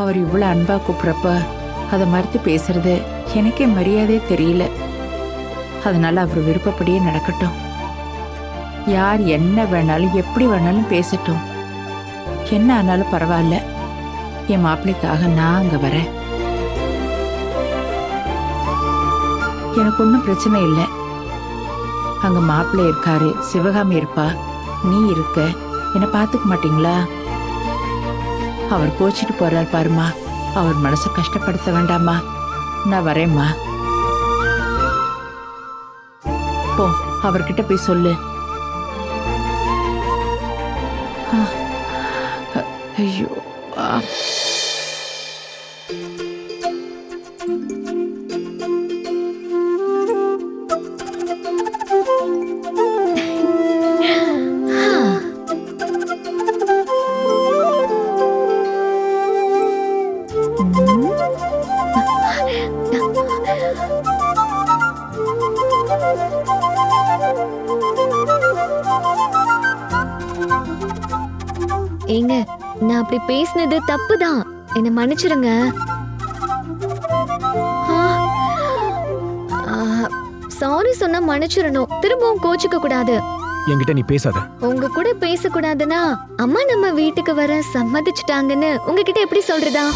அவர் இவ்வளவு அன்பா கூப்பிடுறப்ப அதை மறுத்து பேசுறது எனக்கே மரியாதையே தெரியல. அதனால அவர் விருப்பப்படியே நடக்கட்டும். யார் என்ன வேணாலும் எப்படி வேணாலும் பேசட்டும். என்ன ஆனாலும் பரவாயில்ல. என் மாப்பிள்ளைக்காக நான் அங்க வரேன். எனக்கு ஒன்றும் பிரச்சனை இல்லை. அங்க மாப்பிள்ளை இருக்காரு, சிவகாமி இருப்பா, நீ இருக்க. என்ன பாத்துக்க மாட்டீங்களா? அவர் கோச்சிட்டு போறார் பாருமா. அவர் மனசை கஷ்டப்படுத்த வேண்டாமா. நான் வரேம்மா. போ, அவர்கிட்ட போய் சொல்லு. ஐயோ, ஏங்க, நான் அப்படி பேசினது தப்புதான், என்ன மன்னிச்சிருங்க. சாரி சொன்னா மன்னிச்சிடணும், திரும்பவும் கோச்சிக்க கூடாது. என்கிட்ட நீ பேசாத. உங்க கூட பேசக்கூடாதுன்னா அம்மா நம்ம வீட்டுக்கு வர சம்மதிச்சுட்டாங்கன்னு உங்ககிட்ட எப்படி சொல்றதா?